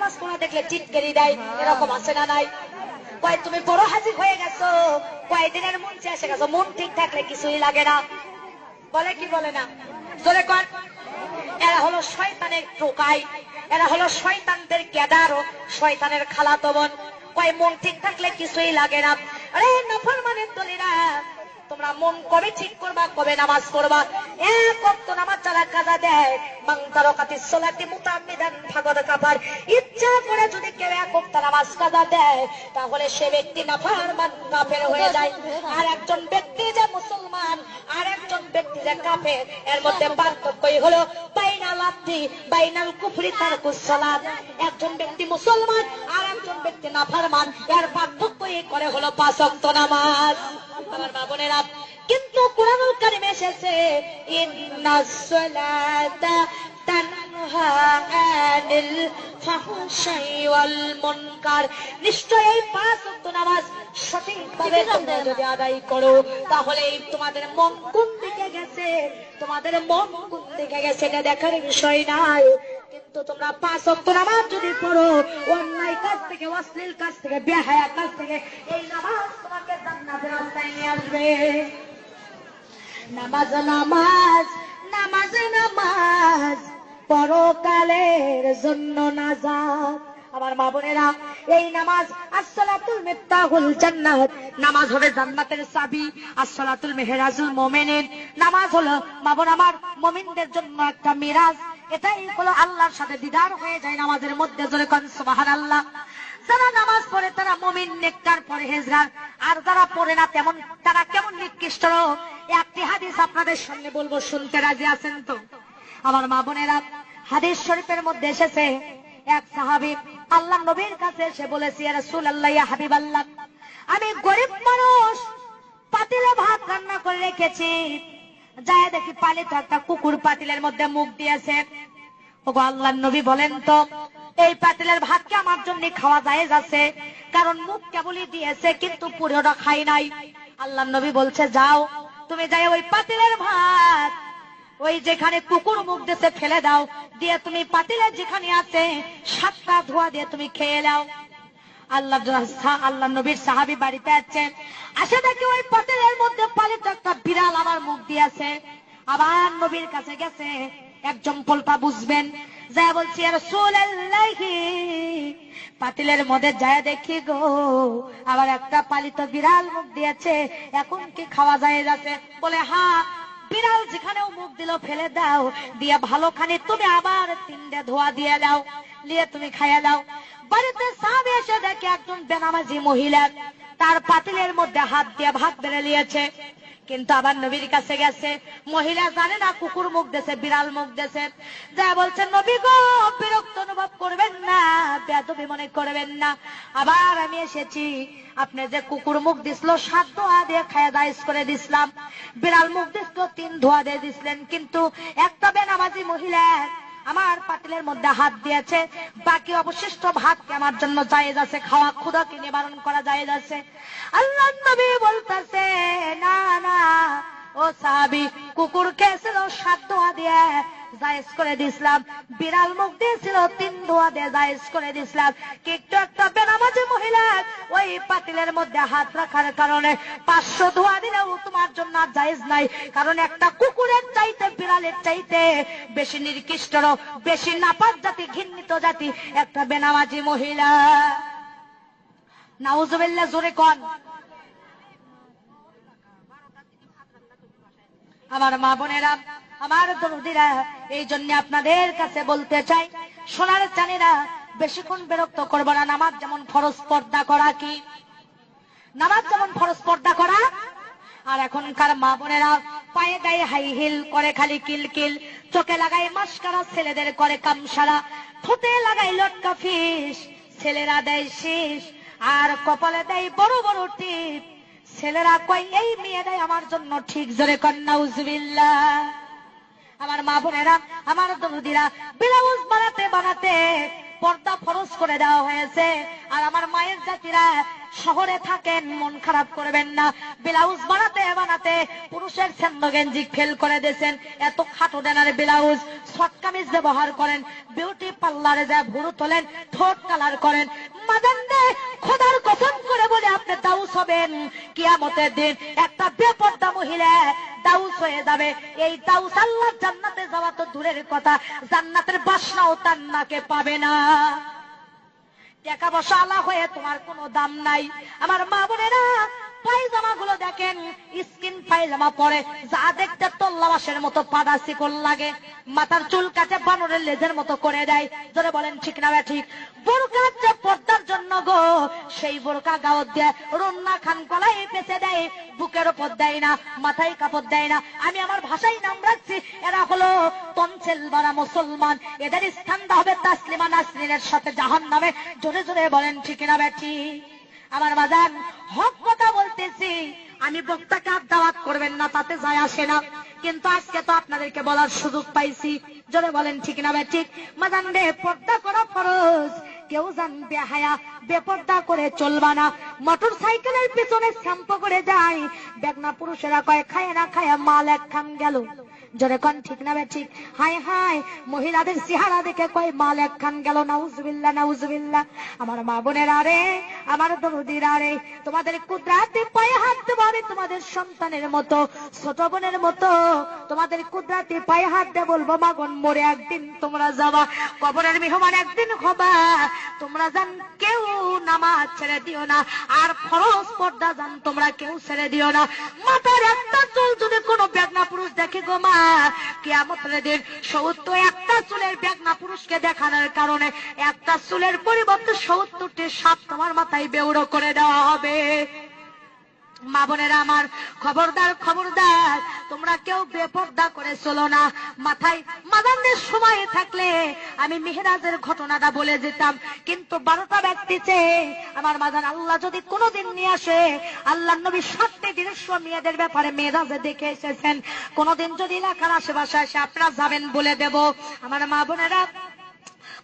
নামাজ পড়া দেখলে চিৎকারি দেয়, এরকম আছে না নাই? কয় তুমি বড় হাজির হয়ে গেছো, কয়দিনের মন চেয়ে গেছো, মন ঠিক থাকলে কিছুই লাগে না, বলে কি বলে না? জোরে কর। এরা হলো শয়তানের টোকাই, এরা হলো শয়তানদের গেদার, শয়তানের খালাতো বোন। কয় মন ঠিক থাকলে কিছুই লাগে না। আরে নাফরমানের দলেরা, তোমরা মন কবে ঠিক করবা, কবে নামাজ পড়বা? এক ওয়াক্ত নামাজ যারা কাজা দেয়, মান তারাকাতিস সালাতি মুতাআম্মিদান ফাকাদ কাফার, ইচ্ছা করে যদি কেউ এক ওয়াক্ত নামাজ কাজা দেয়, তাহলে সে ব্যক্তি নাফরমান কাফের হয়ে যায়। আর একজন ব্যক্তি যে মুসলমান, আর একজন ব্যক্তি যে কাফের, এর মধ্যে পার্থক্যই হলো বাইনাল আব্দি বাইনাল কুফরি তারকুস সালাত। একজন ব্যক্তি মুসলমান, আর একজন ব্যক্তি নাফরমান, এর পার্থক্যই করে হলো 5 ওয়াক্ত নামাজ। আমার মা বোনেরা, কিন্তু কুরআনুল কারীমে এসেছে ইন্নাস সালাতা তানহা আনিল ফাহশাই ওয়াল মুনকার, নিশ্চয়ই 5 ওয়াক্ত নামাজ সঠিকভাবে তোমরা যদি আদায় করো, তাহলে তোমাদের মন কোন দিকে গেছে, তোমাদের মন কোন দিকে গেছে এটা দেখার বিষয় নাই। কিন্তু তোমরা 5 ওয়াক্ত নামাজ যদি পড়ো, অন্যায় কাজ থেকে, অশ্লীল কাজ থেকে, বেহায়া কাজ থেকে, এই নামাজ তোমাকে জান্নাতের রাস্তায় নিয়ে আসবে। নামাজ নামাজ নামাজ নামাজ পরকালের জন্য নাজাত। আমার মা বোনেরা, এই নামাজ আসসালাতুল মিফতাহুল জান্নাত, নামাজ হবে জান্নাতের চাবি। আসসালাতুল মেহরাজুল মুমিনিন, নামাজ হলো মা বোন আমার মুমিনদের জন্য একটা মিরাজ। এটাই হলো আল্লাহর সাথে দিদার হয়ে যায় নামাজের মধ্যে। জোরে কোন সুবহানাল্লাহ। যারা নামাজ পড়ে তারা মুমিন, নেককার, পরহেজগার। আর যারা পড়ে না তেমন তারা কেমন নিকৃষ্ট। একটি হাদিস আপনাদের সামনে বলবো, শুনতে রাজি আছেন তো? আমার মা বোনেরা, হাদিস শরীফের মধ্যে এসেছে, এক সাহাবী আল্লাহ নবীর কাছে এসে বলেছে, ইয়া রাসূলুল্লাহ, ইয়া হাবিবাল্লাহ, আমি গরিব মানুষ, পাতিলে ভাত রান্না করে রেখেছি, যায় দেখি পালিত একটা কুকুর পাতিলের মধ্যে মুখ দিয়েছে। ওগো আল্লাহর নবী, বলেন তো এই পাতিলের ভাত কি আমার জন্য খাওয়া জায়েজ আছে? কারণ মুখ কেবলই দিয়েছে, কিন্তু পুরোটা খাই নাই। আল্লাহর নবী বলছে, যাও তুমি যাই ওই পাতিলের ভাত ওই যেখানে কুকুর মুখ দিয়েছে ফেলে দাও, দিয়ে তুমি পাতিলের যেখানে আছে 7টা ধোয়া দিয়ে তুমি খেয়ে নাও। আল্লাহ নবীর সাহাবী বাড়িতে আছেন, আসে দেখি ওই পাতিলের মধ্যে পালিত একটা বিড়াল আমার মুখ দিয়েছে। আবার নবীর কাছে গেছে, একজন পোলটা বুঝবেন, যা বলছি, ইয়া রাসূলুল্লাহ, পাতিলের মধ্যে যায় দেখি গো আবার একটা পালিত বিড়াল মুখ দিয়েছে, এখন কি খাওয়া যায় যাচ্ছে? বলে, হ্যাঁ, বিড়াল যেখানেও মুখ দিল ফেলে দাও, দিয়ে ভালো খানি তুমি আবার 3টে ধোয়া দিয়ে দাও, নিয়ে তুমি খাইয়া দাও। বাড়িতে সাহাবী এসে দেখে একজন বেনামাজি মহিলা তার পাতিলের মধ্যে হাত দিয়ে ভাত বেড়ে নিয়েছে। কিন্তু আবার নবীর কাছে গেছে, মহিলা জানে না কুকুর মুখ দিয়েছে, বিড়াল মুখ দিয়েছে। যা বলছে, নবী গো, বিরক্ত অনুভব করবেন না, বেয়াদবি মনে করবেন না, আবার আমি এসেছি, আপনি যে কুকুর মুখ দিছিল 7 ধোয়া দিয়ে খায়া দাইজ করে দিছিলাম, বিড়াল মুখ দিছিল 3 ধোয়া দিয়ে দিছিলেন, কিন্তু একটা বেনামাজি মহিলা আমার পাতিলের মধ্যে হাত দিয়েছে, বাকি অবশিষ্ট ভাত কি আমার জন্য জায়েজ আছে? খাওয়া ক্ষুধাকে নিবারণ করা জায়েজ আছে? আল্লাহর নবী বলতেছে, না না ও সাহাবী, কুকুর খেয়েছিল 7 ধোয়া দিয়ে জায়েজ করে দিছিলাম, বিড়াল মুখ দিয়েছিল 3 ধোয়া দিয়ে জায়েজ করে দিছিলাম, কিন্তু একটা বেনামাজি মহিলা ওই পাতিলের মধ্যে হাত রাখার কারণে 500 ধোয়া দিলেও তোমার জন্য জায়েজ নাই। কারণ একটা কুকুরের চাইতে, বিড়ালের চাইতে বেশি নিকৃষ্ট, বেশি নাপাক জাতি, ঘৃণিত জাতি একটা বেনামাজি মহিলা। নাউজুবিল্লাহ, জোরে কোন। আমার মা বোনেরা, আমার দরদিরা, এই জন্য আপনাদের কাছে বলতে চাই, সোনার চানেরা, বেশিক্ষণ বিরক্ত করবো না। নামাজ যেমন ফরজ পর্দা করা, কি নামাজ যেমন ফরজ পর্দা করা, আর এখনকার মা বোনেরা পায়ে গায়ে হাই হিল করে, খালি কিলকিল, চোখে লাগাই মাস্কারা, ছেলেদের করে কামসারা, ঠোঁটে লাগাই লটকা ফিস, ছেলেরা দেয় শীষ, আর কপালে দেয় বড় বড় টিপ। ছেলেরা কয় এই মেয়েরাই আমার জন্য ঠিক। জোরে কর নাউজুবিল্লাহ। আমার মা বোনেরা, আমার দরদিরা, ব্লাউজ বানাতে বানাতে পর্দা ফরজ করে দেওয়া হয়েছে। আর আমার মায়ের জাতিরা শহরে থাকেন, মন খারাপ করবেন না। ব্লাউজ বানাতে বানাতে পুরুষের ছেন্দ গেঞ্জি ফেল করে দিয়েছেন, এত খাটো ডানার ব্লাউজ। শর্ট কামিজ ব্যবহার করেন, বিউটি পার্লারে যায় ভুরু তোলেন, ঠোঁট কালার করেন। মাদান্ডে খোদার কসম করে বলে আপনি দাউস হবেন কিয়ামতের দিন। একটা বেপরদা মহিলা দাউস হয়ে যাবে। এই দাউস আল্লাহর জান্নাতে যাওয়া তো দূরের কথা, জান্নাতের বাসনাও তার নাকে পাবে না। টাকা পয়সা আলা হয়ে তোমার কোনো দাম নাই। আমার মা বোনেরা, পায়জামা গুলো দেখেন, স্কিন পায়জামা পরে যা দেখতে তল্লাবাসের মতো পাড়া শিকল লাগে, মাথার চুল কাটে বানরের লেজের মতো করে দেয়। ধরে বলেন ঠিক না ঠিক? বোরকা যে পর্দার জন্য গো, সেই বোরকা গাওয়াত দিয়ে রন্না খান গলায় পেঁচে দেয়, বুকের ওপর দেয় না, মাথায় কাপড় দেয় না। আমি আমার ভাষায় নাম রাখছি, এরা হলো তনসেল বারা মুসলমান। এদের স্থান হবে তাসলিমা নাসরিনের সাথে জাহান্নামে। জোরে জোরে বলেন ঠিক না বেঠি? আমার বাজান, হক কথা বলতেছি। আমি বক্তাকে আর দাওয়াত করবেন না, তাতে যায় আসে না, কিন্তু আজকে তো আপনাদেরকে বলার সুযোগ পাইছি। জোরে বলেন ঠিক না ঠিক? মাদান রে, পর্দা করা ফরজ। কেউ জানবে হায়া বেপর্দা করে চলবা না। মোটর সাইকেলের পেছনে শ্যাম্পু করে যায়, বেগনা পুরুষেরা কয় খায় না খায় মাল এক খান গেল। জোরে কোন ঠিক না ঠিক? হায় হায়, মহিলাদের চেহারা দেখে কয় মাল এক খান গেল। নাউজুবিল্লাহ নাউজুবিল্লাহ। আমার মা বোনেরা রে, আমার দরদিরা রে, তোমাদের কুদরাতে পায়ে হাত দেবো আমি তোমাদের সন্তানের মতো, ছোট বোনের মতো। তোমাদের কুদরাতে পায়ে হাত দিয়ে বলবো, মাগন মরে একদিন তোমরা যাবা, কবরের মেহমান একদিন হবা। তোমরা জান কেউ নামাজ ছেড়ে দিও না, আর ফরজ পর্দা জান তোমরা কেউ ছেড়ে দিও না। মাথার একটা চুল যদি কোনো বেগনা পুরুষ দেখে গো মা, কিয়ামতের দিন ৭০ চুলের বেগনা পুরুষকে দেখানোর কারণে একটা চুলের পরিবর্তে ৭০টি সাপ তোমার মাথায় বেউড়ো করে দেওয়া হবে। মা বোনেরা আমার, খবরদার খবরদার, তোমরা কেউ বেপর্দা করে চলো না। মাথায় মাদানদের সময় থাকলে আমি মেহেরাজের ঘটনাটা বলে যেতাম, কিন্তু 12টা ব্যক্তিতে আমার মাদান আল্লাহ যদি কোনোদিন নিয়ে আসে, আল্লাহ নবী 7টি দৃশ্য মেয়েদের ব্যাপারে মেহেরাজে দেখে এসেছেন। কোনোদিন যদি এলাকার আশেপাশে এসে আপনারা যাবেন বলে দেব। আমার মা বোনেরা,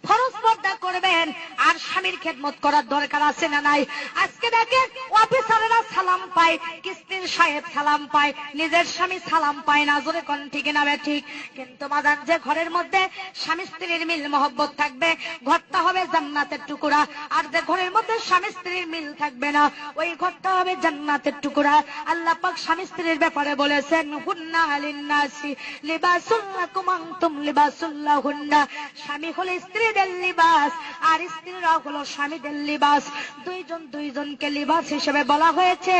ফরজ পর্দা করবেন, আর স্বামীর খেদমত করার দরকার আছে না নাই? আজকে দেখেন অফিসারেরা সালাম পায়, কিস্তির সাহেব সালাম পায়, নিজের স্বামী সালাম পায় না। জোরে কোন ঠিক না ঠিক? কিন্তু মাদান, যে ঘরের মধ্যে স্বামী স্ত্রীর মিল মহব্বত থাকবে, ঘরটা হবে জান্নাতের টুকরা। আর যে ঘরের মধ্যে স্বামী স্ত্রীর মিল থাকবে না, ওই ঘরটা হবে জান্নাতের টুকরা। আল্লাহ পাক স্বামী স্ত্রীর ব্যাপারে বলেছেন, হুন্না লিন্নাসি লিবাসুল লাকুম আনতুম লিবাসুল লাহুন্না। স্বামী হলো স্ত্রী লিবাস, আর স্ত্রীরা হলো স্বামীদের লিবাস। দুইজন দুইজনকে লিবাস হিসেবে বলা হয়েছে।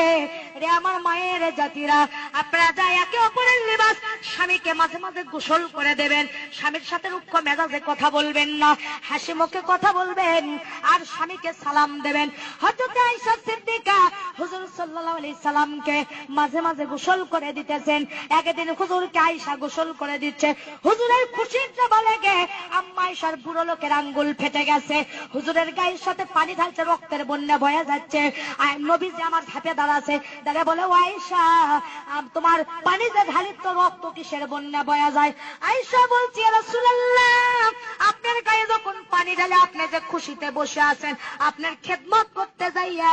রে আমার মায়ের জাতিরা, আপনারা যা একে অপরের লিবাস। স্বামীকে মাঝে মাঝে গোসল করে দেবেন, স্বামীর সাথে রুক্ষ মেজাজে কথা বলবেন না, হাসি মুখে কথা বলবেন, আর স্বামীকে সালাম দেবেন। হযরত আয়েশা সিদ্দিকা হুজুর সাল্লাল্লাহু আলাইহি সাল্লামকে মাঝে মাঝে গোসল করে দিতেছেন। একদিন হুজুরকে আয়েশা গোসল করে দিচ্ছে, হুজুরের খুশিতে বলে গে আম্মা আয়েশার বুড়ো লোকের আঙ্গুল ফেটে গেছে। হুজুরের গায়ের সাথে পানি ঢালছে, রক্তের বন্যা বয়ে যাচ্ছে। নবীজি আমার ধাপে দাঁড়াছে, দাঁড়িয়ে বলে, ও আয়েশা, তোমার পানি যে ঢালি তো রক্ত কিসের বন্যা বয়ে যায়? আয়েশা বলছি, ইয়া রাসূলুল্লাহ, আপনার গায়ে যখন পানি ঢালে আপনি যে খুশিতে বসে আছেন, আপনার খেদমত করতে যাইয়া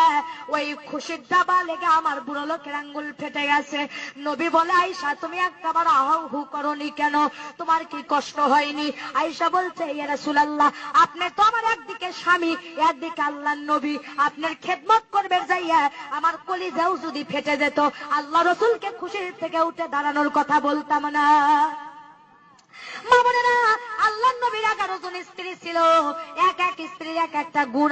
ওই খুশির দাবা লেগে আমার বুড়ো লোকের আঙ্গুল ফেটে গেছে। নবী বলে, আয়েশা, তুমি একবার আহাউ হু করনি কেন? তোমার কি কষ্ট হয়নি? আয়েশা বলছে, ইয়া রাসূলুল্লাহ, আপনি তো আমার একদিকে স্বামী, একদিকে আল্লাহর নবী, আপনার খেদমত করবে যাইয়া আমার কলিজাও যদি ফেটে যেত, আল্লাহ রাসূলকে খুশির থেকে উঠে দাঁড়ানোর কথা বলতাম না। মা বোনেরা, আল্লাহর নবীর 11 জন স্ত্রী ছিল, এক এক স্ত্রীর এক একটা গুণ।